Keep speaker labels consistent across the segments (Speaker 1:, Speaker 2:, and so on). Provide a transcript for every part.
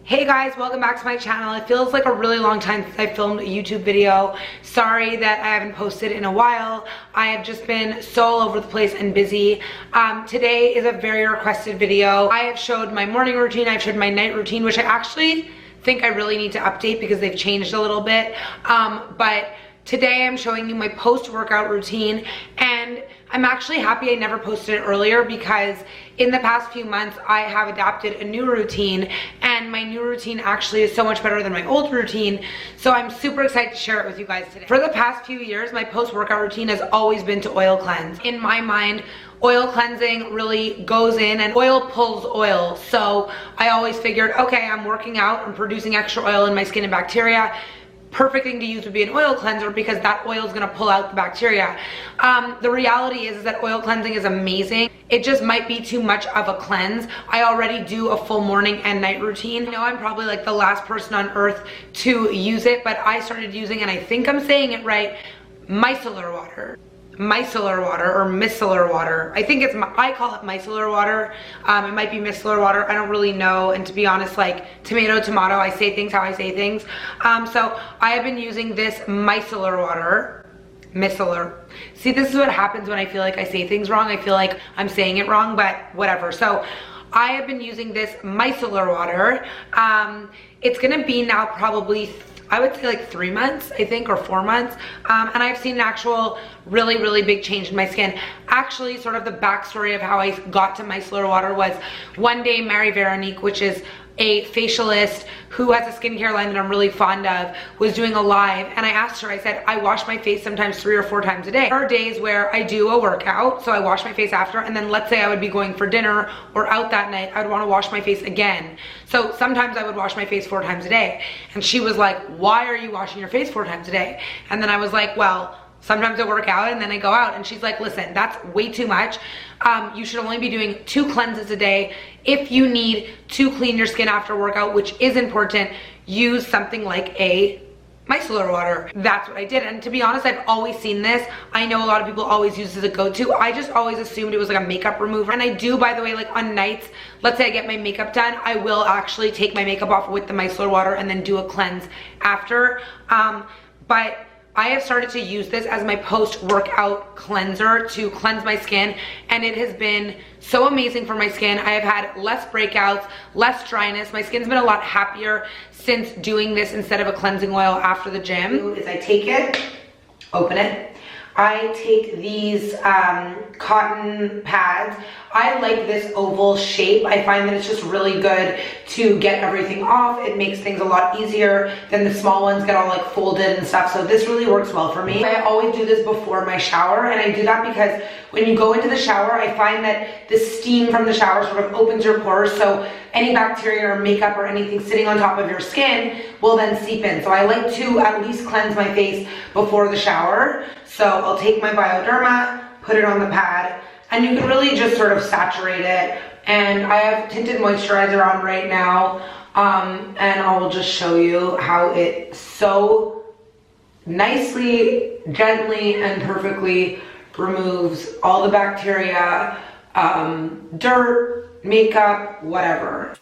Speaker 1: Hey guys, welcome back to my channel. It feels like a really long time since I filmed a YouTube video. Sorry that I haven't posted in a while. I have just been so all over the place and busy. Today is a very requested video. I have showed my morning routine, I've showed my night routine, which I actually think I really need to update because they've changed a little bit. But today I'm showing you my post-workout routine, and I'm actually happy I never posted it earlier because in the past few months I have adapted a new routine, and my new routine actually is so much better than my old routine. So I'm super excited to share it with you guys today. For the past few years, my post-workout routine has always been to oil cleanse. In my mind, oil cleansing really goes in and oil pulls oil. So I always figured, okay, I'm working out, I'm producing extra oil in my skin and bacteria. Perfect thing to use would be an oil cleanser because that oil is going to pull out the bacteria. The reality is that oil cleansing is amazing. It just might be too much of a cleanse. I already do a full morning and night routine. I know I'm probably like the last person on earth to use it, but I started using, and I think I'm saying it right, micellar water. Micellar water or micellar water. I think I call it micellar water. It might be micellar water. I don't really know. And to be honest, like tomato, I say things how I say things. So I have been using this micellar water. Micellar. See, this is what happens when I feel like I say things wrong. I feel like I'm saying it wrong, but whatever. So I have been using this micellar water. It's gonna be now probably I would say like 3 months, I think, or 4 months. And I've seen an actual really big change in my skin. Actually, sort of the backstory of how I got to micellar water was one day Mary Veronique, which is a facialist who has a skincare line that I'm really fond of, was doing a live, and I asked her, I said, I wash my face sometimes 3 or 4 times a day. There are days where I do a workout, so I wash my face after, and then let's say I would be going for dinner or out that night, I would want to wash my face again. So sometimes I would wash my face 4 times a day. And she was like, why are you washing your face 4 times a day? And then I was like, well, sometimes I work out and then I go out. And she's like, listen, that's way too much. You should only be doing 2 cleanses a day. If you need to clean your skin after workout, which is important, use something like a micellar water. That's what I did. And to be honest, I've always seen this. I know a lot of people always use this as a go-to. I just always assumed it was like a makeup remover. And I do, by the way, like on nights, let's say I get my makeup done, I will actually take my makeup off with the micellar water and then do a cleanse after. But I have started to use this as my post-workout cleanser to cleanse my skin, and it has been so amazing for my skin. I have had less breakouts, less dryness. My skin's been a lot happier since doing this instead of a cleansing oil after the gym. Is I take it, open it. I take these cotton pads. I like this oval shape. I find that it's just really good to get everything off. It makes things a lot easier than the small ones get all like folded and stuff. So this really works well for me. I always do this before my shower, and I do that because when you go into the shower, I find that the steam from the shower sort of opens your pores, so any bacteria or makeup or anything sitting on top of your skin will then seep in. So I like to at least cleanse my face before the shower. So I'll take my Bioderma, put it on the pad, and you can really just sort of saturate it. And I have tinted moisturizer on right now, and I will just show you how it so nicely, gently, and perfectly removes all the bacteria, dirt, makeup, whatever.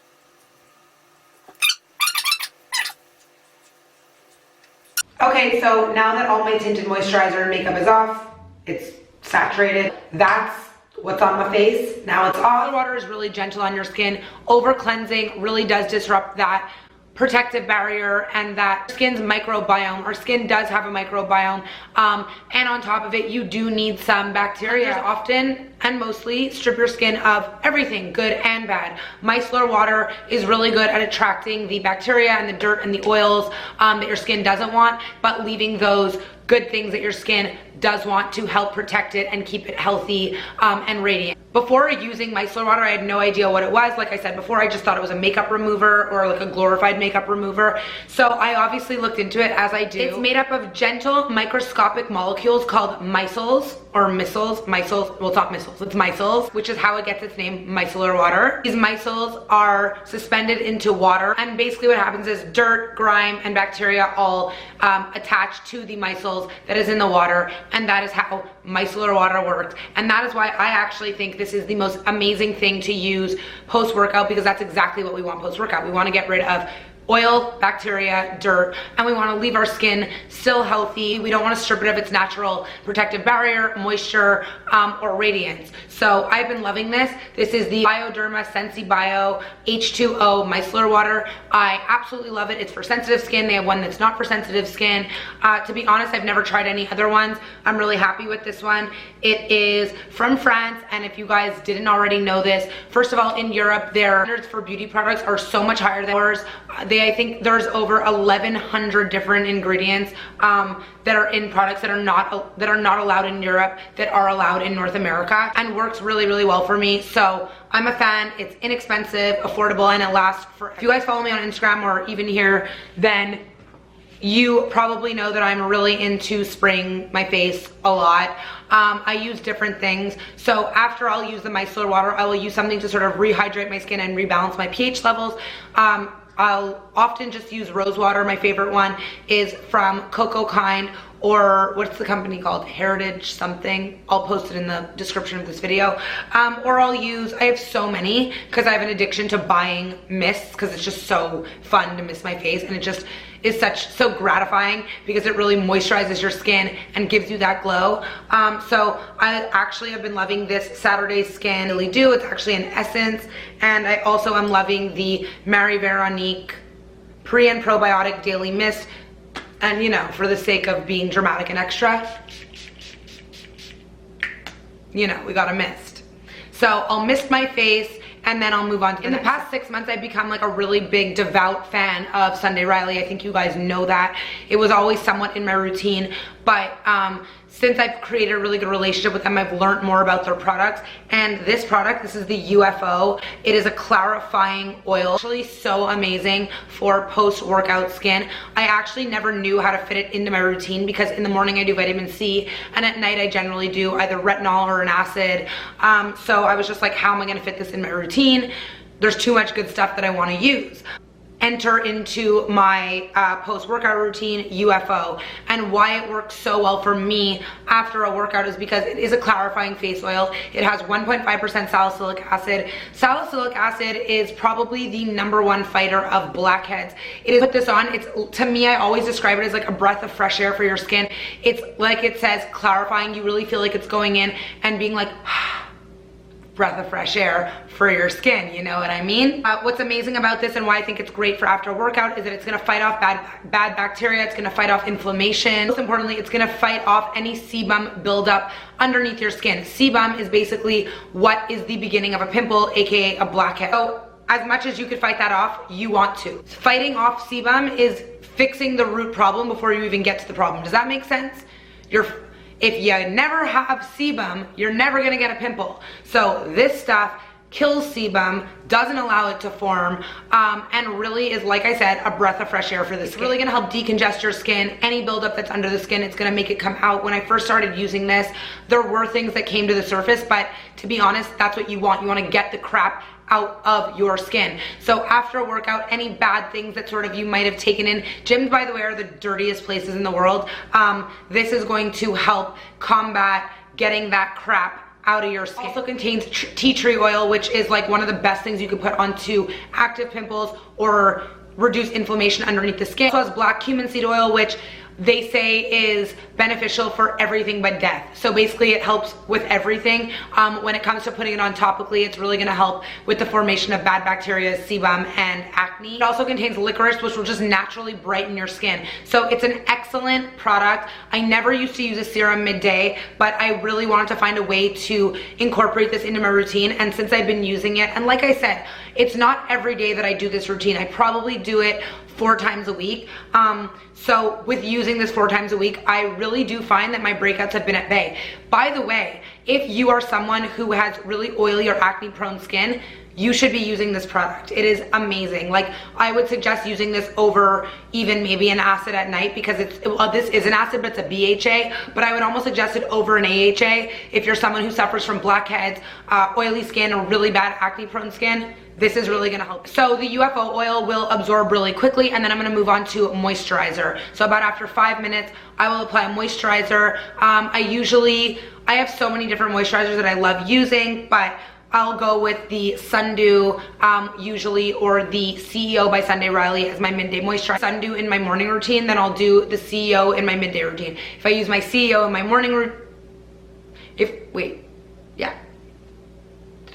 Speaker 1: Okay, so now that all my tinted moisturizer and makeup is off, it's saturated, that's what's on my face. Now it's off. Water is really gentle on your skin. Over cleansing really does disrupt that protective barrier and that skin's microbiome. Our skin does have a microbiome, and on top of it, you do need some bacteria. Often and mostly strip your skin of everything, good and bad. Micellar water is really good at attracting the bacteria and the dirt and the oils that your skin doesn't want, but leaving those good things that your skin does want to help protect it and keep it healthy and radiant. Before using micellar water, I had no idea what it was. Like I said before, I just thought it was a makeup remover or like a glorified makeup remover. So I obviously looked into it, as I do. It's made up of gentle microscopic molecules called micelles, or micelles, well, it's not micelles, it's micelles, which is how it gets its name, micellar water. These micelles are suspended into water, and basically what happens is dirt, grime, and bacteria all attach to the micelles that is in the water, and that is how micellar water works. And that is why I actually think this is the most amazing thing to use post-workout, because that's exactly what we want post-workout. We want to get rid of oil, bacteria, dirt, and we want to leave our skin still healthy. We don't want to strip it of its natural protective barrier, moisture, or radiance. So I've been loving this. This is the Bioderma Sensi Bio H2O micellar water. I absolutely love it. It's for sensitive skin. They have one that's not for sensitive skin. To be honest, I've never tried any other ones. I'm really happy with this one. It is from France, and if you guys didn't already know this, first of all, in Europe, their standards for beauty products are so much higher than ours. I think there's over 1,100 different ingredients that are in products that are not allowed in Europe that are allowed in North America, and works really, really well for me. So I'm a fan. It's inexpensive, affordable, and it lasts for. If you guys follow me on Instagram or even here, then you probably know that I'm really into spraying my face a lot. I use different things. So after I'll use the micellar water, I will use something to sort of rehydrate my skin and rebalance my pH levels. I'll often just use rose water. My favorite one is from Coco Kind, or what's the company called? Heritage something. I'll post it in the description of this video. Or I have so many, because I have an addiction to buying mists, because it's just so fun to mist my face, and it just is so gratifying because it really moisturizes your skin and gives you that glow. So I actually have been loving this Saturday Skin Lily Dew. It's actually an essence, and I also am loving the Marie Veronique Pre and Probiotic Daily Mist. And you know, for the sake of being dramatic and extra, you know, we got a mist. So I'll mist my face, and then I'll move on to in the past 6 months, I've become like a really big devout fan of Sunday Riley. I think you guys know that. It was always somewhat in my routine, but since I've created a really good relationship with them, I've learned more about their products. And this product, this is the UFO. It is a clarifying oil. Actually so amazing for post-workout skin. I actually never knew how to fit it into my routine, because in the morning I do vitamin C, and at night I generally do either retinol or an acid. So I was just like, how am I gonna fit this in my routine? There's too much good stuff that I wanna use. Enter into my post-workout routine, UFO. And why it works so well for me after a workout is because it is a clarifying face oil. It has 1.5% salicylic acid. Salicylic acid is probably the #1 fighter of blackheads. It is, put this on, it's, to me, I always describe it as like a breath of fresh air for your skin. It's like it says, clarifying. You really feel like it's going in and being like, breath of fresh air for your skin, you know what I mean? What's amazing about this and why I think it's great for after a workout is that it's gonna fight off bad bacteria, it's gonna fight off inflammation. Most importantly, it's gonna fight off any sebum buildup underneath your skin. Sebum is basically what is the beginning of a pimple, aka a blackhead. So as much as you could fight that off, you want to. Fighting off sebum is fixing the root problem before you even get to the problem. Does that make sense? If you never have sebum, you're never gonna get a pimple. So this stuff kills sebum, doesn't allow it to form, and really is, like I said, a breath of fresh air for the skin. It's really gonna help decongest your skin. Any buildup that's under the skin, it's gonna make it come out. When I first started using this, there were things that came to the surface, but to be honest, that's what you want. You wanna get the crap out of your skin. So after a workout, any bad things that sort of you might have taken in, gyms, by the way, are the dirtiest places in the world. This is going to help combat getting that crap out of your skin. It also contains tea tree oil, which is like one of the best things you can put onto active pimples or reduce inflammation underneath the skin. It also has black cumin seed oil, which they say is beneficial for everything but death. So basically it helps with everything. When it comes to putting it on topically, it's really gonna help with the formation of bad bacteria, sebum, and acne. It also contains licorice, which will just naturally brighten your skin. So it's an excellent product. I never used to use a serum midday, but I really wanted to find a way to incorporate this into my routine. And since I've been using it, and like I said, it's not every day that I do this routine. I probably do it 4 times a week. So with using this 4 times a week, I really do find that my breakouts have been at bay. By the way, if you are someone who has really oily or acne prone skin, you should be using this product. It is amazing. Like, I would suggest using this over even maybe an acid at night, because well, this is an acid, but it's a BHA, but I would almost suggest it over an AHA if you're someone who suffers from blackheads, oily skin, or really bad acne prone skin. This is really gonna help. So the UFO oil will absorb really quickly, and then I'm gonna move on to moisturizer. So about after 5 minutes, I will apply a moisturizer. I have so many different moisturizers that I love using, but I'll go with the Sundew usually, or the CEO by Sunday Riley as my midday moisturizer. Sundew in my morning routine, then I'll do the CEO in my midday routine. If I use my CEO in my morning routine, did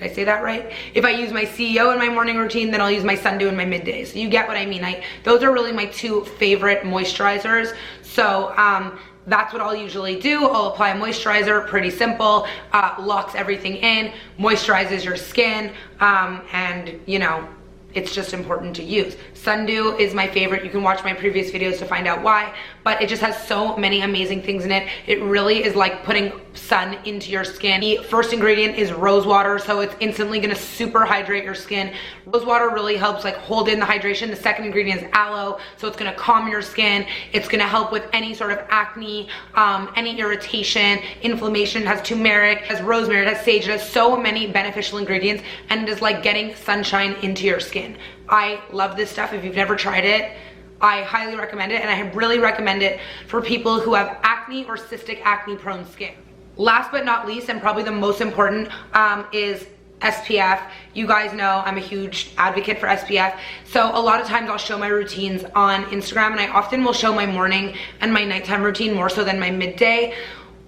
Speaker 1: I say that right? If I use my CEO in my morning routine, then I'll use my Sundew in my midday. So you get what I mean. Those are really my two favorite moisturizers. So that's what I'll usually do. I'll apply a moisturizer, pretty simple, locks everything in, moisturizes your skin, and you know, it's just important to use. Sundew is my favorite. You can watch my previous videos to find out why, but it just has so many amazing things in it. It really is like putting sun into your skin. The first ingredient is rose water, so it's instantly gonna super hydrate your skin. Rose water really helps like hold in the hydration. The second ingredient is aloe, so it's gonna calm your skin. It's gonna help with any sort of acne, any irritation, inflammation. It has turmeric, it has rosemary, it has sage. It has so many beneficial ingredients, and it is like getting sunshine into your skin. I love this stuff. If you've never tried it, I highly recommend it, and I really recommend it for people who have acne or cystic acne prone skin. Last but not least, and probably the most important, is SPF. You guys know I'm a huge advocate for SPF. So a lot of times I'll show my routines on Instagram, and I often will show my morning and my nighttime routine more so than my midday.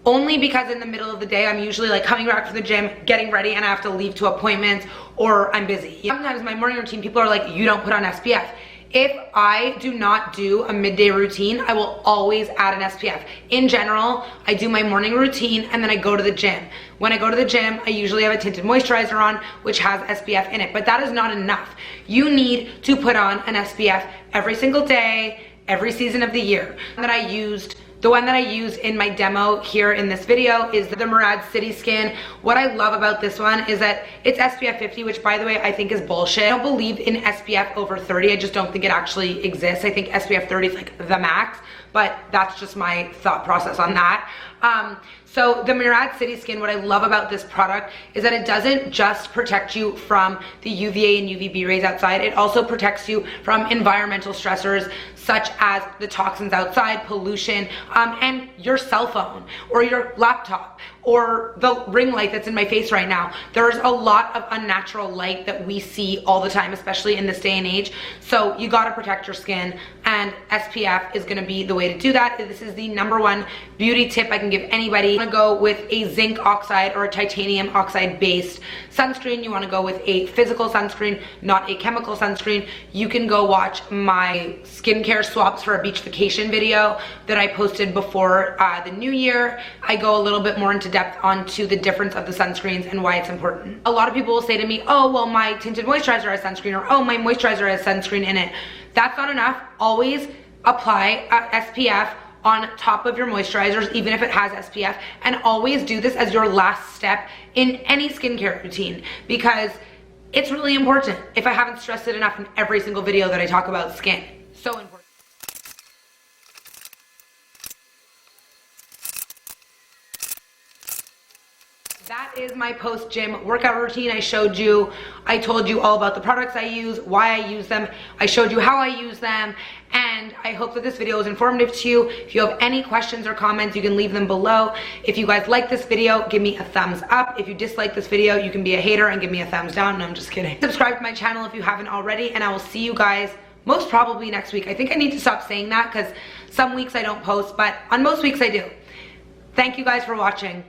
Speaker 1: Only because in the middle of the day, I'm usually like coming back from the gym, getting ready, and I have to leave to appointments, or I'm busy. Sometimes my morning routine, people are like, you don't put on SPF. If I do not do a midday routine, I will always add an SPF. In general, I do my morning routine and then I go to the gym. When I go to the gym, I usually have a tinted moisturizer on, which has SPF in it, but that is not enough. You need to put on an SPF every single day, every season of the year. The one that I use in my demo here in this video is the Murad City Skin. What I love about this one is that it's SPF 50, which by the way, I think is bullshit. I don't believe in SPF over 30. I just don't think it actually exists. I think SPF 30 is like the max, but that's just my thought process on that. So the Murad City Skin, what I love about this product is that it doesn't just protect you from the UVA and UVB rays outside, it also protects you from environmental stressors such as the toxins outside, pollution, and your cell phone or your laptop or the ring light that's in my face right now. There's a lot of unnatural light that we see all the time, especially in this day and age. So you gotta protect your skin, and SPF is gonna be the way to do that. This is the #1 beauty tip I can give anybody. You wanna go with a zinc oxide or a titanium oxide based sunscreen. You wanna go with a physical sunscreen, not a chemical sunscreen. You can go watch my skincare swaps for a beach vacation video that I posted before the new year. I go a little bit more into depth onto the difference of the sunscreens and why it's important. A lot of people will say to me, oh, well, my tinted moisturizer has sunscreen, or oh, my moisturizer has sunscreen in it. That's not enough. Always apply SPF on top of your moisturizers, even if it has SPF, and always do this as your last step in any skincare routine, because it's really important. If I haven't stressed it enough in every single video that I talk about skin. So important. That is my post-gym workout routine. I told you all about the products I use, why I use them. I showed you how I use them, and I hope that this video was informative to you. If you have any questions or comments, you can leave them below. If you guys like this video, give me a thumbs up. If you dislike this video, you can be a hater and give me a thumbs down. No, I'm just kidding. Subscribe to my channel if you haven't already, and I will see you guys most probably next week. I think I need to stop saying that because some weeks I don't post, but on most weeks I do. Thank you guys for watching.